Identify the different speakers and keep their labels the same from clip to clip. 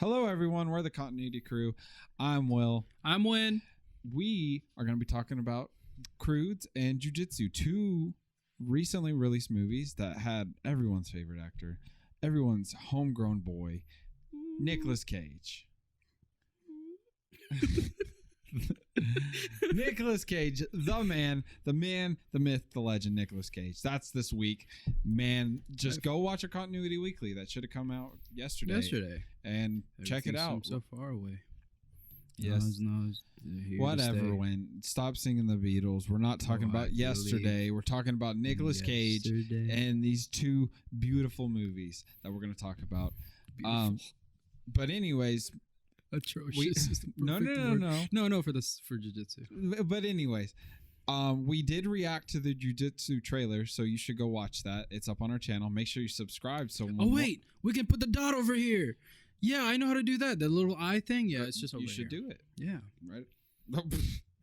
Speaker 1: Hello, everyone. We're the Continuity Crew. I'm Will.
Speaker 2: I'm Win.
Speaker 1: We are going to be talking about Croods and Jiu Jitsu, two recently released movies that had everyone's favorite actor, everyone's homegrown boy, Nic Cage. Nic Cage, the man, the myth, the legend, Nic Cage. That's this week. Man, just go watch a Continuity Weekly. That should have come out yesterday. And check it out.
Speaker 2: So far away.
Speaker 1: Yes. Whatever, When stop singing the Beatles. We're not talking about yesterday. We're talking about Nic Cage and these two beautiful movies that we're going to talk about. But anyways,
Speaker 2: atrocious.
Speaker 1: No,
Speaker 2: for jiu-jitsu.
Speaker 1: But anyways, we did react to the jiu-jitsu trailer, so you should go watch that. It's up on our channel. Make sure you subscribe. So
Speaker 2: we can put the dot over here. Yeah, I know how to do that. That little eye thing. Yeah, it's just over
Speaker 1: you should
Speaker 2: here.
Speaker 1: do it.
Speaker 2: Yeah,
Speaker 1: right.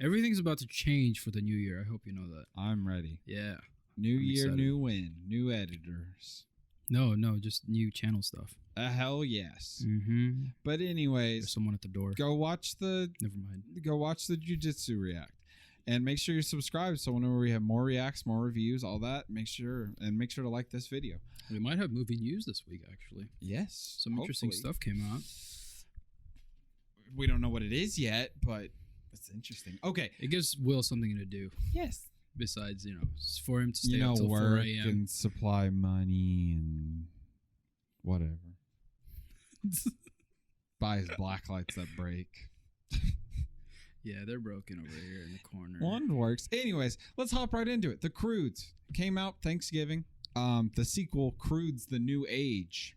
Speaker 2: Everything's about to change for the new year. I hope you know that.
Speaker 1: I'm ready.
Speaker 2: Yeah.
Speaker 1: New year, excited. New win, new editors.
Speaker 2: No, just new channel stuff.
Speaker 1: Hell yes.
Speaker 2: Mm-hmm.
Speaker 1: But anyways,
Speaker 2: there's someone at the door.
Speaker 1: Go watch the.
Speaker 2: Never mind.
Speaker 1: Go watch the Jiu-Jitsu react, and make sure you're subscribed. So whenever we have more reacts, more reviews, all that, make sure to like this video.
Speaker 2: We might have movie news this week, actually.
Speaker 1: Yes,
Speaker 2: some interesting stuff came out.
Speaker 1: We don't know what it is yet, but it's interesting. Okay,
Speaker 2: it gives Will something to do.
Speaker 1: Yes.
Speaker 2: Besides, for him to stay up till 4 a.m.
Speaker 1: and supply money and whatever. Buy his black lights that break.
Speaker 2: Yeah, they're broken over here in the corner.
Speaker 1: One works. Anyways, let's hop right into it. The Croods came out Thanksgiving. The sequel, Croods: The New Age.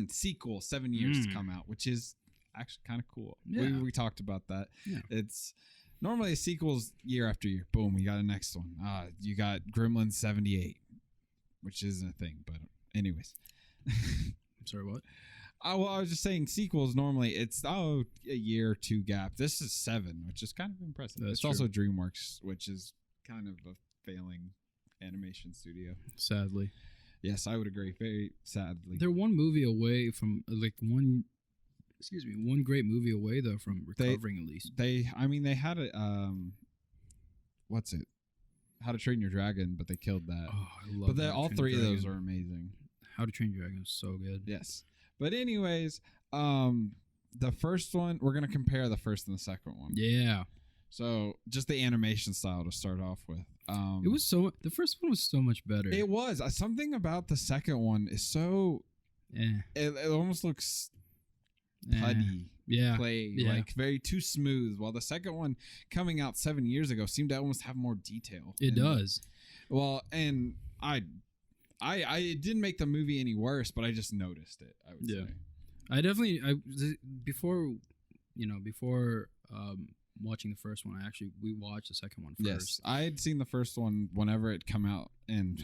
Speaker 1: Sequel, 7 years to come out, which is actually kind of cool.
Speaker 2: Yeah.
Speaker 1: We talked about that.
Speaker 2: Yeah.
Speaker 1: It's normally a sequel's year after year. Boom, we got a next one. You got Gremlins 78, which isn't a thing, but anyways.
Speaker 2: I'm sorry, what?
Speaker 1: I was just saying sequels normally it's a year or two gap. This is 7, which is kind of impressive. It's also DreamWorks, which is kind of a failing animation studio.
Speaker 2: Sadly.
Speaker 1: Yes, I would agree. Very sadly.
Speaker 2: They're one movie away from one great movie away though from recovering at least.
Speaker 1: They had a what's it? How to Train Your Dragon, but they killed that.
Speaker 2: Oh, I love
Speaker 1: but all 3 of those are amazing.
Speaker 2: How to Train Your Dragon is so good.
Speaker 1: Yes. But anyways, the first one, we're going to compare the first and the second one.
Speaker 2: Yeah.
Speaker 1: So just the animation style to start off with.
Speaker 2: The first one was so much better.
Speaker 1: It was. Something about the second one is so, it almost looks putty. Play, like very too smooth. While the second one coming out 7 years ago seemed to almost have more detail.
Speaker 2: It does.
Speaker 1: Well, and I it didn't make the movie any worse, but I just noticed it. I would say.
Speaker 2: I definitely before watching the first one, we watched the second one first.
Speaker 1: Yes, I had seen the first one whenever it come out, and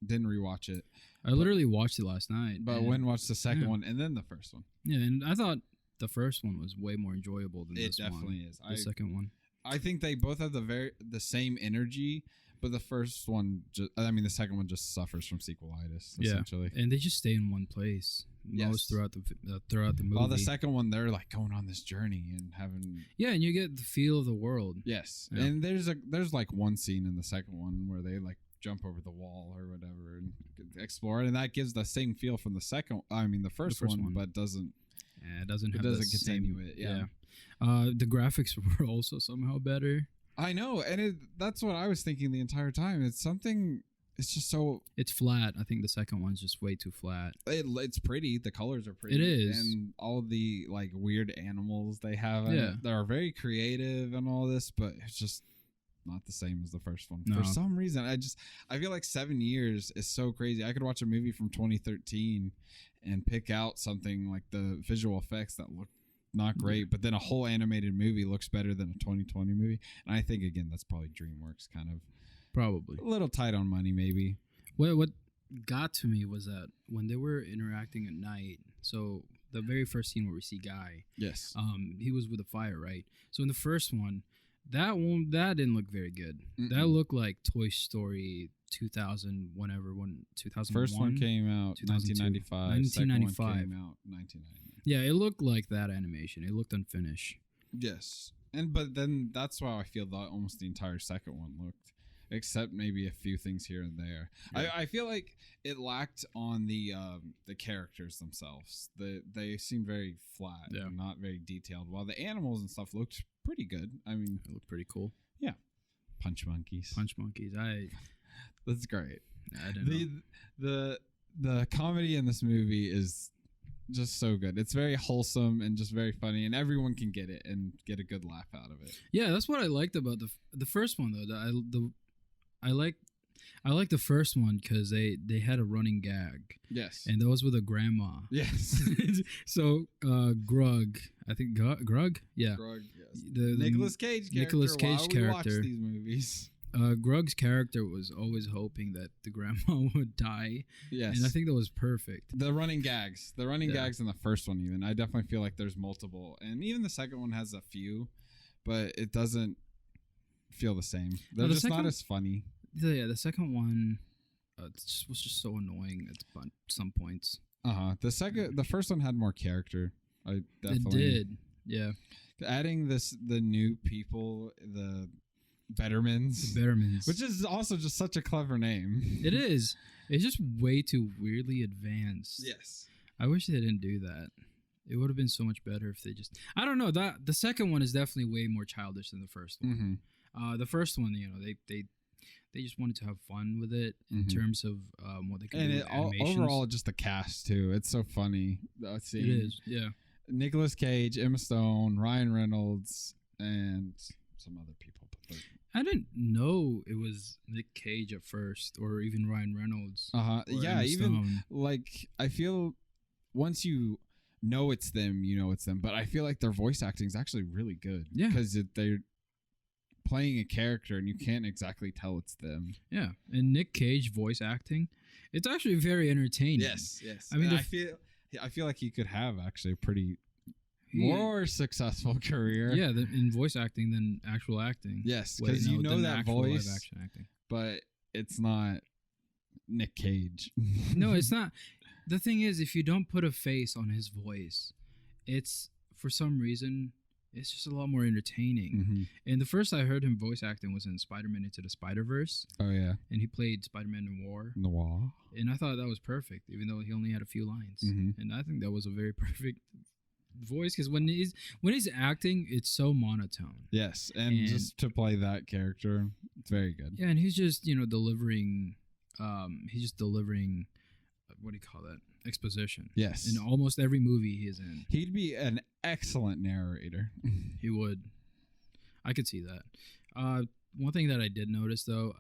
Speaker 1: didn't rewatch it.
Speaker 2: I literally watched it last night.
Speaker 1: But when watched the second one and then the first one.
Speaker 2: Yeah, and I thought the first one was way more enjoyable than this one.
Speaker 1: It definitely is.
Speaker 2: The second one.
Speaker 1: I think they both have the same energy. But the first one, the second one just suffers from sequelitis, essentially.
Speaker 2: And they just stay in one place most throughout the movie.
Speaker 1: While the second one, they're like going on this journey and having...
Speaker 2: Yeah, and you get the feel of the world.
Speaker 1: Yes. Yeah. And there's like one scene in the second one where they like jump over the wall or whatever and explore it. And that gives the same feel from the first one, but doesn't...
Speaker 2: Yeah, it doesn't
Speaker 1: continue it. Yeah.
Speaker 2: The graphics were also somehow better.
Speaker 1: I know, and that's what I was thinking the entire time. It's just so...
Speaker 2: It's flat. I think the second one's just way too flat.
Speaker 1: It's pretty. The colors are pretty.
Speaker 2: It is.
Speaker 1: And all the like weird animals they have. They're very creative and all this, but it's just not the same as the first one.
Speaker 2: No.
Speaker 1: For some reason, I feel like 7 years is so crazy. I could watch a movie from 2013 and pick out something like the visual effects that look not great, but then a whole animated movie looks better than a 2020 movie. And I think, again, that's probably DreamWorks kind of
Speaker 2: probably
Speaker 1: a little tight on money, maybe.
Speaker 2: What got to me was that when they were interacting at night, so the very first scene where we see Guy,
Speaker 1: yes,
Speaker 2: he was with a fire, right? So in the first one, that didn't look very good.
Speaker 1: Mm-mm.
Speaker 2: That looked like Toy Story 2000, when 2001.
Speaker 1: First one came out 1995.
Speaker 2: 1995.
Speaker 1: Second one came out 1999.
Speaker 2: Yeah, it looked like that animation. It looked unfinished.
Speaker 1: Yes, but then that's why I feel that almost the entire second one looked, except maybe a few things here and there.
Speaker 2: Yeah.
Speaker 1: I feel like it lacked on the characters themselves. They seemed very flat, and not very detailed. While the animals and stuff looked pretty good. I mean,
Speaker 2: It looked pretty cool.
Speaker 1: Yeah, punch monkeys.
Speaker 2: That's
Speaker 1: great.
Speaker 2: I don't know.
Speaker 1: The comedy in this movie is just so good. It's very wholesome and just very funny, and everyone can get it and get a good laugh out of it.
Speaker 2: Yeah, that's what I liked about the first one though. I like the first one because they had a running gag.
Speaker 1: Yes,
Speaker 2: and that was with a grandma.
Speaker 1: Yes.
Speaker 2: So Grug, I think Grug. Yeah,
Speaker 1: Grug. Yes.
Speaker 2: The
Speaker 1: Nicolas Cage character.
Speaker 2: Nicolas Cage
Speaker 1: Why we
Speaker 2: character.
Speaker 1: watch these movies.
Speaker 2: Grug's character was always hoping that the grandma would die.
Speaker 1: Yes.
Speaker 2: And I think that was perfect.
Speaker 1: The running gags in the first one, even I definitely feel like there's multiple, and even the second one has a few, but it doesn't feel the same. They're just not as funny.
Speaker 2: The second one was just so annoying at some points.
Speaker 1: The first one had more character. I definitely
Speaker 2: It did. Yeah.
Speaker 1: Adding the new people, the Bettermans, which is also just such a clever name.
Speaker 2: It is. It's just way too weirdly advanced.
Speaker 1: Yes.
Speaker 2: I wish they didn't do that. It would have been so much better if they just. I don't know. That the second one is definitely way more childish than the first one.
Speaker 1: Mm-hmm.
Speaker 2: The first one, they just wanted to have fun with it in terms of what they can do with animations.
Speaker 1: Overall, just the cast too. It's so funny.
Speaker 2: It is. Yeah.
Speaker 1: Nicolas Cage, Emma Stone, Ryan Reynolds, and some other people.
Speaker 2: I didn't know it was Nic Cage at first, or even Ryan Reynolds.
Speaker 1: Yeah,
Speaker 2: Emma
Speaker 1: even
Speaker 2: Stone.
Speaker 1: like I feel once you know it's them, you know it's them. But I feel like their voice acting is actually really good.
Speaker 2: Yeah,
Speaker 1: because they're playing a character, and you can't exactly tell it's them.
Speaker 2: Yeah, and Nic Cage voice acting, it's actually very entertaining.
Speaker 1: Yes.
Speaker 2: I mean,
Speaker 1: I feel like he could have actually a pretty more successful career.
Speaker 2: Yeah, in voice acting than actual acting.
Speaker 1: Yes, because you know that voice,
Speaker 2: live action acting.
Speaker 1: But it's not Nic Cage.
Speaker 2: No, it's not. The thing is, if you don't put a face on his voice, it's for some reason it's just a lot more entertaining.
Speaker 1: Mm-hmm.
Speaker 2: And the first I heard him voice acting was in Spider-Man Into the Spider-Verse.
Speaker 1: Oh yeah,
Speaker 2: and he played Spider-Man Noir.
Speaker 1: Noir,
Speaker 2: and I thought that was perfect, even though he only had a few lines.
Speaker 1: Mm-hmm.
Speaker 2: And I think that was a very perfect voice because when he's acting, it's so monotone.
Speaker 1: Yes, and just to play that character, it's very good.
Speaker 2: Yeah, and he's just delivering. He's just delivering. What do you call that? Exposition.
Speaker 1: Yes.
Speaker 2: In almost every movie he's in.
Speaker 1: He'd be an excellent narrator.
Speaker 2: He would. I could see that. One thing that I did notice though,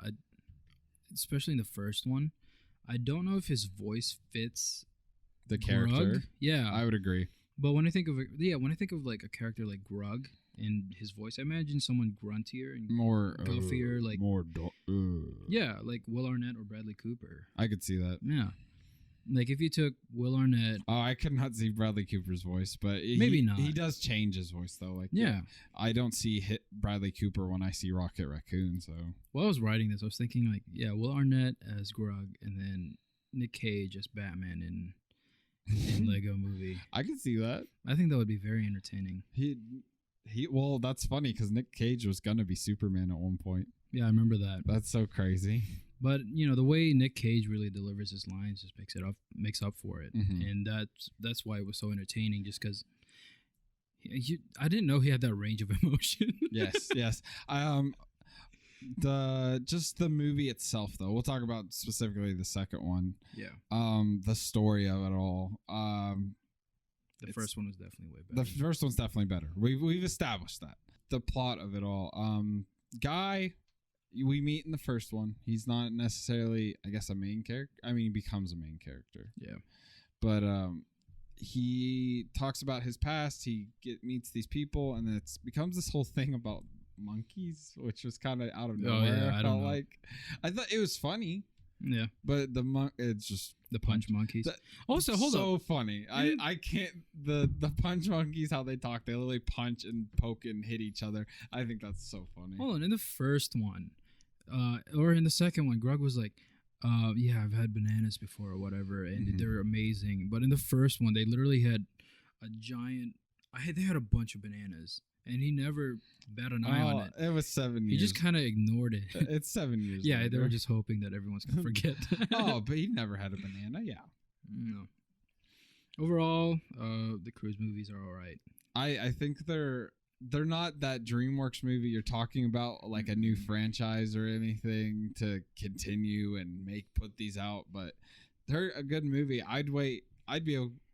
Speaker 2: especially in the first one, I don't know if his voice fits
Speaker 1: the character.
Speaker 2: Grug. Yeah,
Speaker 1: I would agree.
Speaker 2: But when I think of like a character like Grug and his voice, I imagine someone gruntier and
Speaker 1: more
Speaker 2: guffier, like
Speaker 1: more.
Speaker 2: Yeah, like Will Arnett or Bradley Cooper.
Speaker 1: I could see that.
Speaker 2: Yeah, like if you took Will Arnett.
Speaker 1: Oh, I could not see Bradley Cooper's voice, but
Speaker 2: maybe not.
Speaker 1: He does change his voice though. Like
Speaker 2: yeah,
Speaker 1: I don't see Bradley Cooper when I see Rocket Raccoon. So
Speaker 2: while I was writing this, I was thinking like, yeah, Will Arnett as Grug, and then Nic Cage as Batman in Lego Movie.
Speaker 1: I could see that.
Speaker 2: I think that would be very entertaining.
Speaker 1: Well, that's funny because Nic Cage was gonna be Superman at one point.
Speaker 2: Yeah, I remember that.
Speaker 1: That's so crazy.
Speaker 2: But the way Nic Cage really delivers his lines just makes up for it,
Speaker 1: mm-hmm.
Speaker 2: and that's why it was so entertaining. Just because I didn't know he had that range of emotion.
Speaker 1: Yes. The movie itself though, we'll talk about specifically the second one.
Speaker 2: Yeah.
Speaker 1: The story of it all.
Speaker 2: The first one was definitely way better.
Speaker 1: The first one's definitely better. We've established that. The plot of it all. Guy we meet in the first one. He's not necessarily, I guess, a main character. I mean, he becomes a main character.
Speaker 2: Yeah.
Speaker 1: But he talks about his past. He meets these people, and then it becomes this whole thing about monkeys, which was kind of out of nowhere.
Speaker 2: I don't know.
Speaker 1: I thought it was funny.
Speaker 2: Yeah,
Speaker 1: but it's just
Speaker 2: the punch monkeys. Also, hold on,
Speaker 1: so funny. I can't the punch monkeys, how they talk. They literally punch and poke and hit each other. I think that's so funny.
Speaker 2: Hold on, in the first one, or in the second one, Grug was like, yeah, I've had bananas before or whatever, and they're amazing. But in the first one, they literally had a giant. They had a bunch of bananas, and he never bat an eye on it.
Speaker 1: It was 7 years.
Speaker 2: He just kind of ignored it.
Speaker 1: It's 7 years.
Speaker 2: Yeah,
Speaker 1: later.
Speaker 2: they were just hoping that everyone's gonna forget.
Speaker 1: Oh, but he never had a banana. Yeah.
Speaker 2: No. Overall, the Croods movies are all right.
Speaker 1: I think they're not that DreamWorks movie you're talking about, like a new franchise or anything to continue and put these out, but they're a good movie.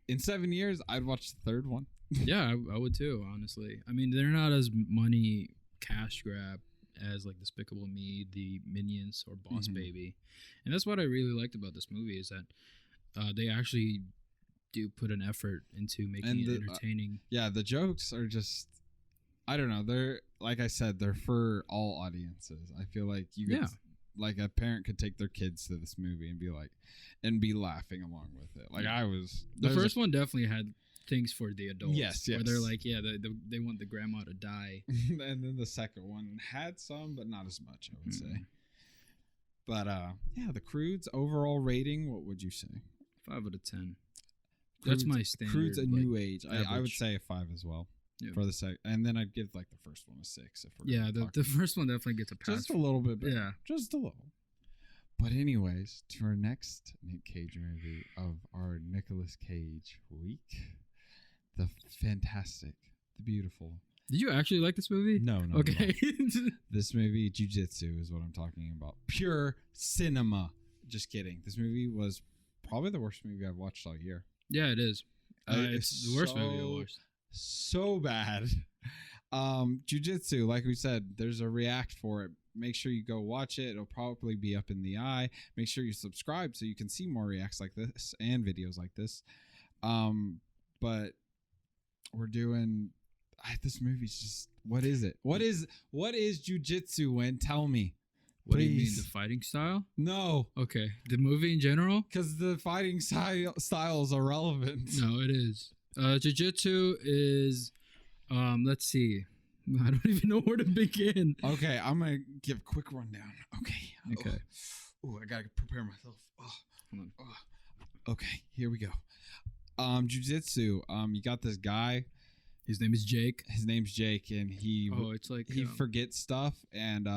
Speaker 1: In 7 years, I'd watch the third one.
Speaker 2: Yeah, I would too, honestly. I mean, they're not as money cash grab as like Despicable Me, the Minions, or Boss Baby. And that's what I really liked about this movie is that they actually do put an effort into making it entertaining. The jokes are just,
Speaker 1: I don't know. They're, like I said, they're for all audiences. I feel like like a parent could take their kids to this movie and be laughing along with it. Like
Speaker 2: the first one definitely had things for the adults.
Speaker 1: Yes.
Speaker 2: Where they're like, they want the grandma to die.
Speaker 1: And then the second one had some, but not as much, I would say. But the Croods overall rating, what would you say?
Speaker 2: 5 out of 10. That's my standard.
Speaker 1: Croods a new age. I would say a 5 as well.
Speaker 2: Yeah.
Speaker 1: For the second, and then I'd give like the first one a 6.
Speaker 2: The first one definitely gets a pass.
Speaker 1: Just a little bit better.
Speaker 2: Yeah.
Speaker 1: Just a little. But anyways, to our next Nic Cage movie of our Nicolas Cage week. The fantastic, the beautiful.
Speaker 2: Did you actually like this movie?
Speaker 1: No.
Speaker 2: Okay.
Speaker 1: This movie, Jiu Jitsu, is what I'm talking about. Pure cinema. Just kidding. This movie was probably the worst movie I've watched all year.
Speaker 2: Yeah, it is. It's the worst movie I've watched.
Speaker 1: So bad. Jiu Jitsu, like we said, there's a react for it. Make sure you go watch it. It'll probably be up in the eye. Make sure you subscribe so you can see more reacts like this and videos like this. But we're doing this movie's just, what is it? What is Jiu Jitsu, Win? Tell me.
Speaker 2: What do you mean, the fighting style?
Speaker 1: No.
Speaker 2: Okay. The movie in general?
Speaker 1: Because the fighting style is irrelevant.
Speaker 2: No, it is. Jiu-Jitsu is, let's see. I don't even know where to begin.
Speaker 1: Okay, I'm going to give a quick rundown. Okay. Oh, I got to prepare myself.
Speaker 2: Hold on.
Speaker 1: Okay, here we go. Jiu-Jitsu, you got this guy.
Speaker 2: His name is Jake.
Speaker 1: His name's Jake, and he forgets stuff, and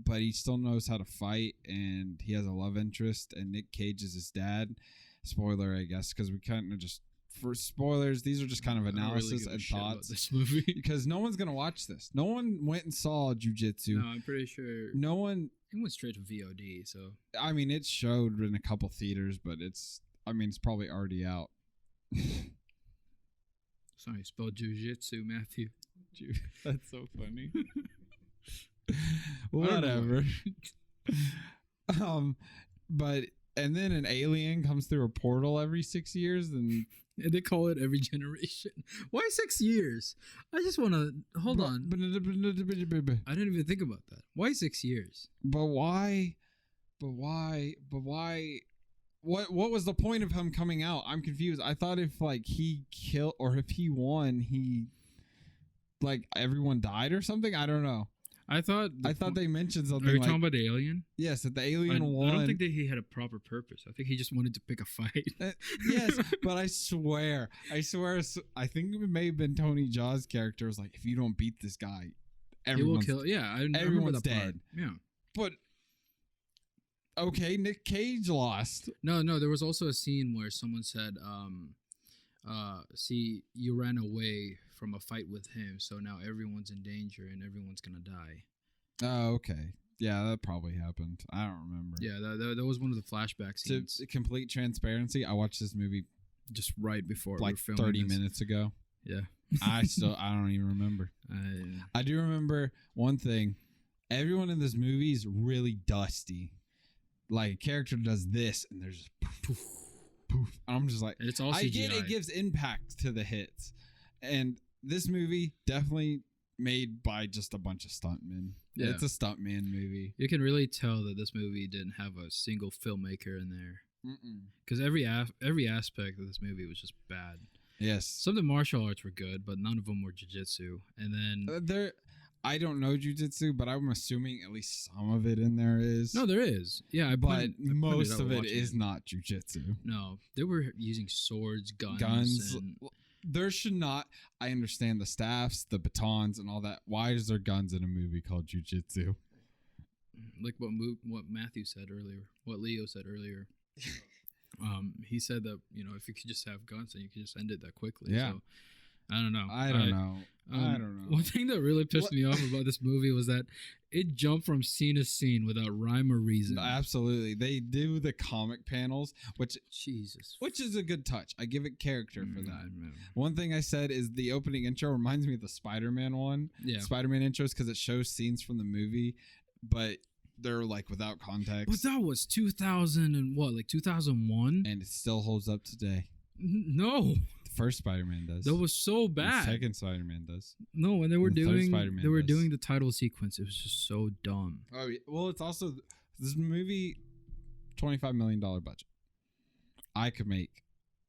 Speaker 1: but he still knows how to fight, and he has a love interest, and Nic Cage is his dad. Spoiler, I guess, because we kind of just, for spoilers, these are just kind of analysis and thoughts.
Speaker 2: This movie.
Speaker 1: Because no one's gonna watch this. No one went and saw Jiu Jitsu.
Speaker 2: No, I'm pretty sure.
Speaker 1: No one.
Speaker 2: It went straight to VOD. So
Speaker 1: I mean, it showed in a couple theaters, but it's probably already out.
Speaker 2: Sorry, spelled Jiu Jitsu, Matthew.
Speaker 1: That's so funny. Whatever. But and then an alien comes through a portal every 6 years, and
Speaker 2: they call it every generation. Why 6 years? I just want to hold on. I didn't even think about that. Why 6 years?
Speaker 1: But why? What was the point of him coming out? I'm confused. I thought if he killed, or if he won, he everyone died or something. I don't know.
Speaker 2: I thought
Speaker 1: they mentioned something.
Speaker 2: Are you talking about the alien?
Speaker 1: Yes, that the alien won.
Speaker 2: I don't think that he had a proper purpose. I think he just wanted to pick a fight.
Speaker 1: Yes, but I swear, I think it may have been Tony Jaa's character was like, if you don't beat this guy, everyone's,
Speaker 2: he will kill. Yeah,
Speaker 1: everyone's dead.
Speaker 2: Part. Yeah,
Speaker 1: but okay, Nic Cage lost.
Speaker 2: No, there was also a scene where someone said, see, you ran away from a fight with him, so now everyone's in danger and everyone's gonna die.
Speaker 1: Oh, okay. Yeah, that probably happened. I don't remember.
Speaker 2: Yeah, that was one of the flashback scenes.
Speaker 1: To complete transparency, I watched this movie
Speaker 2: just right before
Speaker 1: like 30 minutes ago.
Speaker 2: Yeah.
Speaker 1: I don't even remember. I do remember one thing. Everyone in this movie is really dusty. Like, a character does this, and there's just poof, poof. I'm just like,
Speaker 2: and it's all CGI.
Speaker 1: I get it gives impact to the hits. And this movie definitely made by just a bunch of stuntmen. Yeah. It's a stuntman movie.
Speaker 2: You can really tell that this movie didn't have a single filmmaker in there. Because every aspect of this movie was just bad.
Speaker 1: Yes.
Speaker 2: Some of the martial arts were good, but none of them were jiu-jitsu. And then...
Speaker 1: I don't know jiu-jitsu, but I'm assuming at least some of it in there is.
Speaker 2: No, there is. Yeah,
Speaker 1: but most of it is not jiu-jitsu.
Speaker 2: No, they were using swords, guns. And
Speaker 1: there should not. I understand the staffs, the batons, and all that. Why is there guns in a movie called Jiu Jitsu?
Speaker 2: Like what Matthew said earlier, what Leo said earlier. He said that, you know, if you could just have guns, then you could just end it that quickly.
Speaker 1: Yeah.
Speaker 2: So, I don't know.
Speaker 1: I don't know.
Speaker 2: One thing that really pissed me off about this movie was that it jumped from scene to scene without rhyme or reason.
Speaker 1: Absolutely. They do the comic panels, which is a good touch. I give it character for that.
Speaker 2: Man.
Speaker 1: One thing I said is the opening intro reminds me of the Spider-Man one.
Speaker 2: Yeah.
Speaker 1: Spider-Man intros, because it shows scenes from the movie, but they're like without context.
Speaker 2: But that was 2000 and what, like 2001?
Speaker 1: And it still holds up today.
Speaker 2: No.
Speaker 1: The first Spider-Man does.
Speaker 2: That was so bad.
Speaker 1: The second Spider-Man does.
Speaker 2: No, when they were doing
Speaker 1: Spider-Man
Speaker 2: doing the title sequence, it was just so dumb.
Speaker 1: Oh, yeah. Well, it's also this movie, $25 million budget. I could make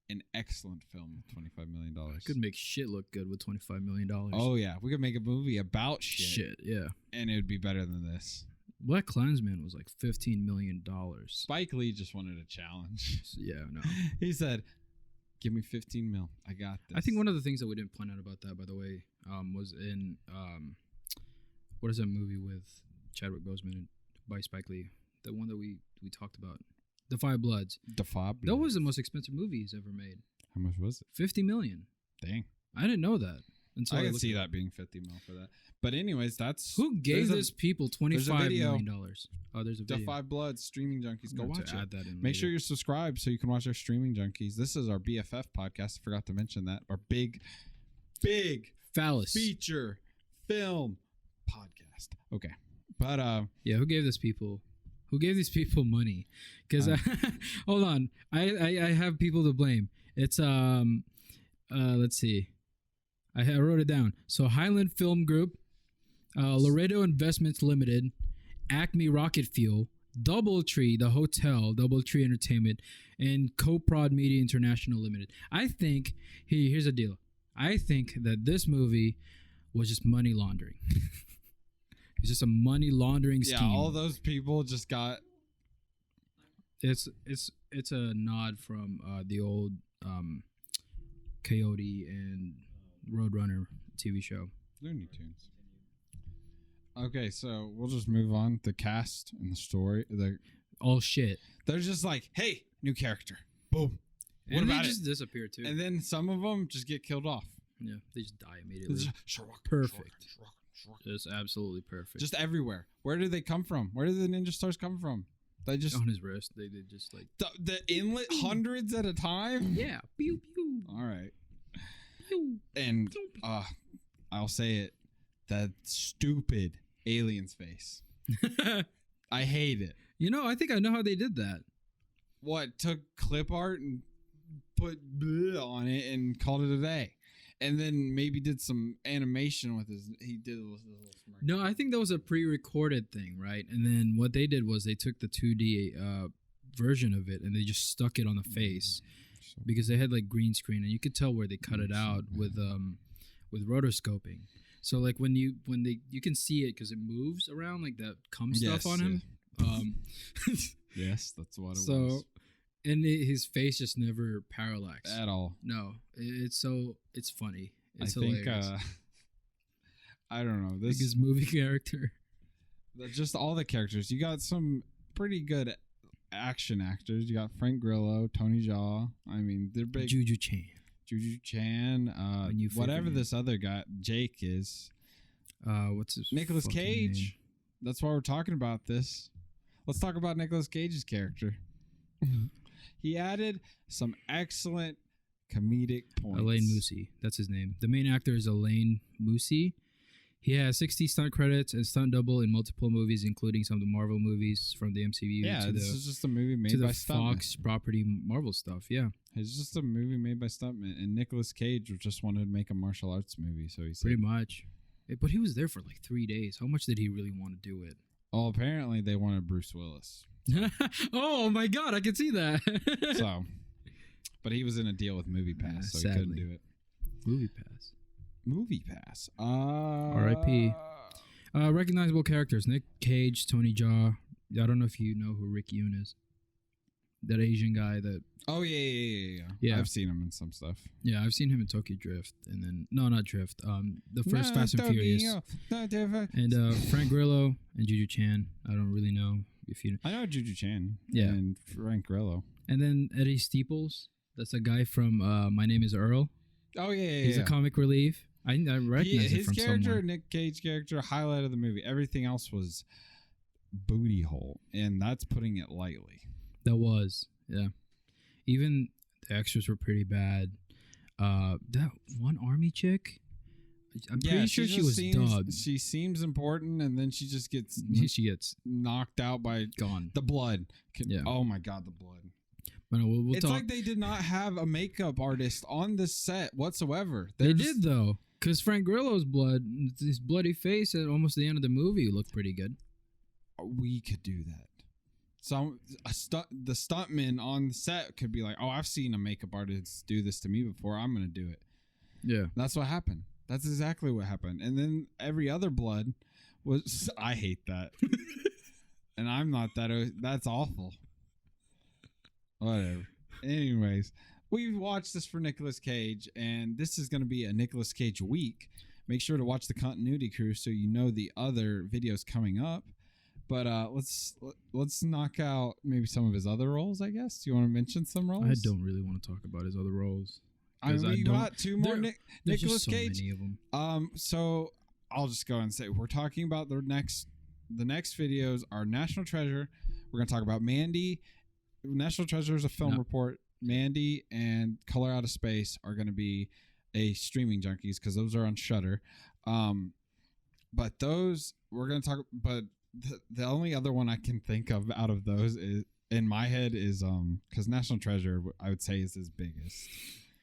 Speaker 1: an excellent film with $25 million.
Speaker 2: I could make shit look good with $25 million.
Speaker 1: Oh yeah, we could make a movie about shit.
Speaker 2: Yeah.
Speaker 1: And it would be better than this.
Speaker 2: Black Klansman was like $15 million.
Speaker 1: Spike Lee just wanted a challenge.
Speaker 2: Yeah, no.
Speaker 1: He said, "Give me 15 mil. I got this."
Speaker 2: I think one of the things that we didn't point out about that, by the way, was in what is that movie with Chadwick Boseman and by Spike Lee? The one that we talked about, The Five Bloods.
Speaker 1: The Five Bloods.
Speaker 2: That was the most expensive movie he's ever made.
Speaker 1: How much was it?
Speaker 2: $50 million.
Speaker 1: Dang.
Speaker 2: I didn't know that. Until
Speaker 1: I can see that being 50 mil for that. But anyways, that's
Speaker 2: who gave this people $25 million. Oh, there's a video.
Speaker 1: The Five Bloods, Streaming Junkies. Go watch it.
Speaker 2: Add that in
Speaker 1: Make sure you're subscribed so you can watch our Streaming Junkies. This is our BFF podcast. I forgot to mention that. Our big
Speaker 2: phallus
Speaker 1: feature film podcast. Okay. But
Speaker 2: yeah, who gave these people money? Because hold on, I have people to blame. It's let's see, I wrote it down. So Highland Film Group, Laredo Investments Limited, Acme Rocket Fuel, Doubletree, the hotel, Doubletree Entertainment, and Co-Prod Media International Limited. I think here's the deal. I think that this movie was just money laundering. It's just a money laundering scheme.
Speaker 1: Yeah, all those people just got.
Speaker 2: It's a nod from the old Coyote and Roadrunner TV show.
Speaker 1: Looney Tunes. Okay, so we'll just move on. The cast and the story.
Speaker 2: All shit.
Speaker 1: They're just like, hey, new character. Boom.
Speaker 2: What about it? They just disappear too.
Speaker 1: And then some of them just get killed off.
Speaker 2: Yeah, they just die immediately. Perfect. Just absolutely perfect.
Speaker 1: Just everywhere. Where do they come from? Where do the ninja stars come from? They just
Speaker 2: on his wrist. They just like
Speaker 1: the inlet hundreds at a time.
Speaker 2: Yeah. Pew pew.
Speaker 1: All right. Pew. And I'll say it. That stupid alien's face. I hate it.
Speaker 2: You know, I think I know how they did that.
Speaker 1: What? Took clip art and put bleh on it and called it a day. And then maybe did some animation with his. He did a little smirk.
Speaker 2: No, I think that was a pre-recorded thing, right? And then what they did was they took the 2D version of it and they just stuck it on the face because they had like green screen and you could tell where they cut it out with rotoscoping. So like when you can see it because it moves around like that cum stuff on him. Yeah.
Speaker 1: Yes, that's what it was.
Speaker 2: And his face just never parallaxed
Speaker 1: at all.
Speaker 2: No, it's funny. It's
Speaker 1: hilarious. I don't know.
Speaker 2: This his movie character.
Speaker 1: Just all the characters. You got some pretty good action actors. You got Frank Grillo, Tony Jaa. I mean, they're big.
Speaker 2: Juju Chan.
Speaker 1: Whatever this other guy, Jake is.
Speaker 2: What's his
Speaker 1: Nicolas Cage.
Speaker 2: Name?
Speaker 1: That's why we're talking about this. Let's talk about Nicolas Cage's character. He added some excellent comedic points.
Speaker 2: Alain Moussi, that's his name. The main actor is Alain Moussi. He has 60 stunt credits and stunt double in multiple movies, including some of the Marvel movies from the MCU.
Speaker 1: Yeah, this is just a movie made by stuntmen.
Speaker 2: Fox property Marvel stuff. Yeah,
Speaker 1: it's just a movie made by stuntmen. And Nicolas Cage just wanted to make a martial arts movie, so he said,
Speaker 2: pretty much. But he was there for like 3 days. How much did he really want to do it?
Speaker 1: Oh, apparently they wanted Bruce Willis.
Speaker 2: Oh my God, I can see that.
Speaker 1: So, but he was in a deal with MoviePass, so he couldn't do it. MoviePass.
Speaker 2: R.I.P. Recognizable characters: Nic Cage, Tony Jaa. I don't know if you know who Rick Yoon is. that Asian guy that.
Speaker 1: Oh yeah.
Speaker 2: Yeah.
Speaker 1: I've seen him in some stuff.
Speaker 2: Yeah, I've seen him in Tokyo Drift, and then not Drift. The first Fast and Furious, and Frank Grillo and Juju Chan. I don't really know if you.
Speaker 1: I know Juju Chan.
Speaker 2: Yeah.
Speaker 1: And Frank Grillo.
Speaker 2: And then Eddie Steeples. That's a guy from My Name Is Earl.
Speaker 1: Oh yeah.
Speaker 2: He's a comic relief. I recognize it from
Speaker 1: character,
Speaker 2: somewhere.
Speaker 1: Nic Cage character, highlight of the movie. Everything else was booty hole, and that's putting it lightly.
Speaker 2: That was, yeah. Even the extras were pretty bad. That one army chick, I'm pretty sure she was dubbed.
Speaker 1: She seems important, and then she just gets
Speaker 2: she gets
Speaker 1: knocked out by the blood.
Speaker 2: Yeah.
Speaker 1: Oh my god, the blood.
Speaker 2: But no, we'll
Speaker 1: it's
Speaker 2: talk.
Speaker 1: like they did not have a makeup artist on the set whatsoever.
Speaker 2: They did though, because Frank Grillo's blood, his bloody face at almost the end of the movie looked pretty good.
Speaker 1: We could do that. So the stuntman on the set could be like, "Oh, I've seen a makeup artist do this to me before. I'm gonna do it."
Speaker 2: Yeah,
Speaker 1: that's what happened. That's exactly what happened. And then every other blood was. I hate that, and I'm not that. That's awful. Whatever. Anyways, we watched this for Nicolas Cage, and this is going to be a Nicolas Cage week. Make sure to watch the Continuity Crew so you know the other videos coming up. But let's knock out maybe some of his other roles, I guess. Do you want to mention some roles?
Speaker 2: I don't really want to talk about his other roles.
Speaker 1: I mean, we got two more Nicolas
Speaker 2: so
Speaker 1: Cage.
Speaker 2: many of them.
Speaker 1: So I'll just go and say we're talking about the next videos are National Treasure. We're going to talk about Mandy. National Treasure is a film report. Mandy and Color Out of Space are going to be a streaming junkies because those are on Shudder. But those we're going to talk. But the only other one I can think of out of those is in my head is because National Treasure I would say is his biggest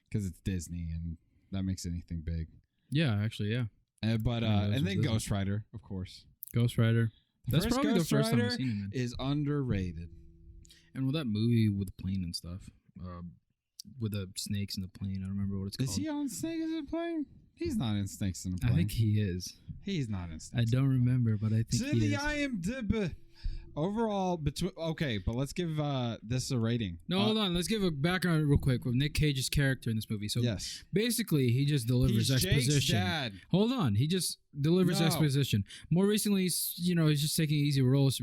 Speaker 1: because it's Disney and that makes anything big.
Speaker 2: Yeah, actually, yeah.
Speaker 1: And then Ghost Rider, of course.
Speaker 2: Ghost Rider. That's probably the first time I've seen him.
Speaker 1: Is underrated.
Speaker 2: And with that movie with the plane and stuff, with the snakes in the plane, I don't remember what it's called.
Speaker 1: Is he on Snakes in the Plane? He's not in Snakes in the Plane.
Speaker 2: I think he is.
Speaker 1: He's not in Snakes.
Speaker 2: I don't remember, but I think he is.
Speaker 1: IMDb. Overall, but let's give this a rating.
Speaker 2: No, hold on. Let's give a background real quick with Nic Cage's character in this movie. So
Speaker 1: yes,
Speaker 2: basically, he just delivers exposition.
Speaker 1: Jake's dad.
Speaker 2: Hold on, he just delivers exposition. More recently, he's just taking easy roles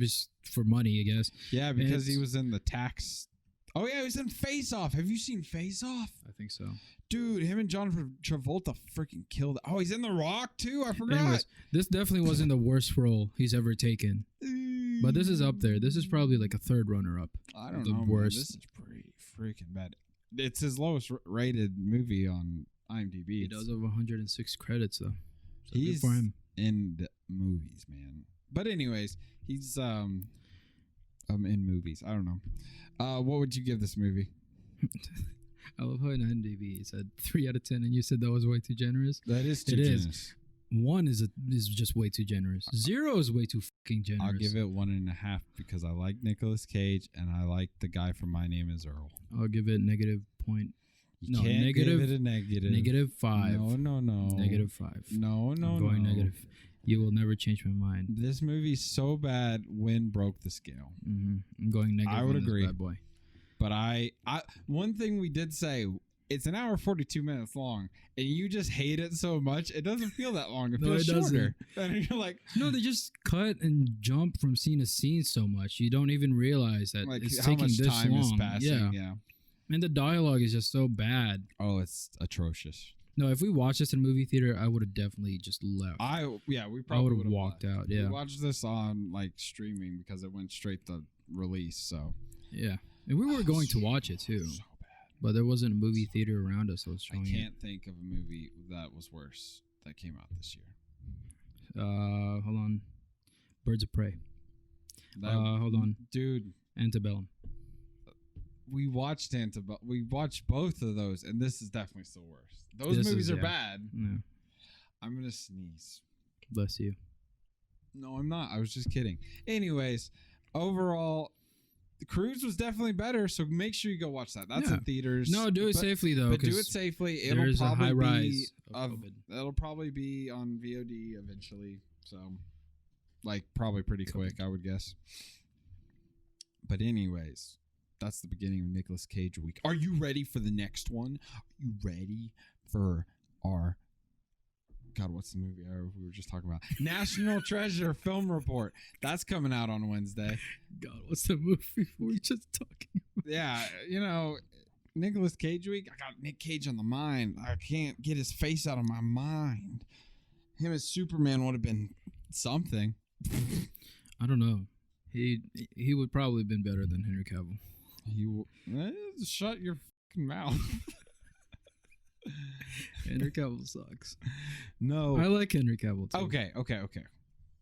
Speaker 2: for money, I guess.
Speaker 1: Yeah, because he was in the tax. Oh yeah, he was in Face Off. Have you seen Face Off?
Speaker 2: I think so.
Speaker 1: Dude, him and John Travolta freaking killed. Oh, he's in The Rock too. I forgot.
Speaker 2: Anyways, this definitely wasn't the worst role he's ever taken. But this is up there. This is probably like a third runner-up.
Speaker 1: I don't know. Worst. Man. This is pretty freaking bad. It's his lowest rated movie on IMDb.
Speaker 2: He does have 106 credits though. So
Speaker 1: he's
Speaker 2: good for him.
Speaker 1: In the movies, man. But anyways, he's in movies. I don't know. What would you give this movie?
Speaker 2: I love how in IMDb it said 3 out of 10, and you said that was way too generous.
Speaker 1: That is too generous.
Speaker 2: Is. 1 is just way too generous. 0 is way too fucking generous.
Speaker 1: I'll give it 1.5 because I like Nicolas Cage and I like the guy from My Name Is Earl.
Speaker 2: I'll give it negative point.
Speaker 1: You can't give it a negative.
Speaker 2: Negative 5.
Speaker 1: No.
Speaker 2: Negative 5.
Speaker 1: No.
Speaker 2: I'm going negative. You will never change my mind.
Speaker 1: This movie's so bad, Wind broke the scale.
Speaker 2: Mm-hmm. I'm going negative.
Speaker 1: I would agree,
Speaker 2: bad boy.
Speaker 1: But one thing we did say. It's an hour 42 minutes long, and you just hate it so much. It doesn't feel that long. It feels shorter. And you're like,
Speaker 2: no, they just cut and jump from scene to scene so much. You don't even realize that it's taking this
Speaker 1: time
Speaker 2: long.
Speaker 1: Is passing. Yeah,
Speaker 2: and the dialogue is just so bad.
Speaker 1: Oh, it's atrocious.
Speaker 2: No, if we watched this in a movie theater, I would have definitely just left.
Speaker 1: We probably would have
Speaker 2: walked out. Yeah,
Speaker 1: we watched this on like streaming because it went straight to release. So
Speaker 2: yeah, and we were going to watch it too. So but there wasn't a movie theater around us. I
Speaker 1: can't think of a movie that was worse that came out this year.
Speaker 2: Hold on. Birds of Prey. Hold on.
Speaker 1: Dude.
Speaker 2: Antebellum.
Speaker 1: We watched We watched both of those, and this is definitely still worse. Those movies are bad.
Speaker 2: Yeah.
Speaker 1: I'm going to sneeze.
Speaker 2: Bless you.
Speaker 1: No, I'm not. I was just kidding. Anyways, overall... The Croods was definitely better, so make sure you go watch that. That's in theaters.
Speaker 2: No, do it safely though.
Speaker 1: But do it safely. It'll probably be on VOD eventually. So, like, probably pretty quick, I would guess. But anyways, that's the beginning of Nicolas Cage week. Are you ready for the next one? Are you ready for our... God, what's the movie we were just talking about? National Treasure Film Report. That's coming out on Wednesday.
Speaker 2: God, what's the movie we were just talking about?
Speaker 1: Yeah, you know, Nicolas Cage week. I got Nic Cage on the mind. I can't get his face out of my mind. Him as Superman would have been something.
Speaker 2: I don't know. He would probably have been better than Henry Cavill.
Speaker 1: Shut your fucking mouth.
Speaker 2: Henry Cavill sucks.
Speaker 1: No.
Speaker 2: I like Henry Cavill too.
Speaker 1: Okay.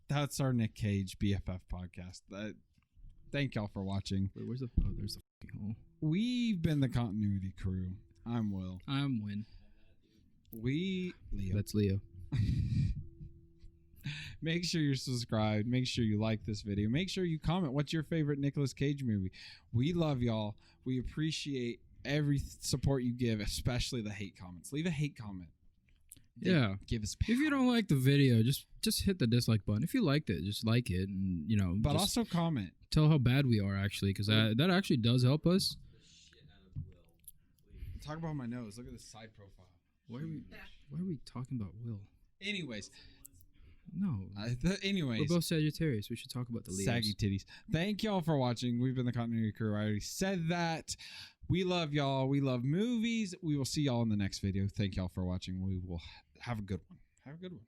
Speaker 1: That's our Nic Cage BFF podcast. Thank y'all for watching.
Speaker 2: Wait, where's the... Oh, there's the fucking hole.
Speaker 1: We've been the Continuity Crew. I'm Will.
Speaker 2: I'm Win.
Speaker 1: Leo.
Speaker 2: That's Leo.
Speaker 1: Make sure you're subscribed. Make sure you like this video. Make sure you comment. What's your favorite Nicolas Cage movie? We love y'all. We appreciate every support you give, especially the hate comments. Leave a hate comment.
Speaker 2: Yeah.
Speaker 1: Give us power.
Speaker 2: If you don't like the video, just hit the dislike button. If you liked it, just like it, and
Speaker 1: But also comment.
Speaker 2: Tell how bad we are, actually, because that actually does help us.
Speaker 1: Talk about my nose. Look at this side profile.
Speaker 2: Why are we talking about Will?
Speaker 1: Anyways.
Speaker 2: No.
Speaker 1: Anyways.
Speaker 2: We're both Sagittarius. We should talk about the Leos.
Speaker 1: Saggy titties. Thank y'all for watching. We've been the Continuity Crew. I already said that. We love y'all. We love movies. We will see y'all in the next video. Thank y'all for watching. We will have a good one. Have a good one.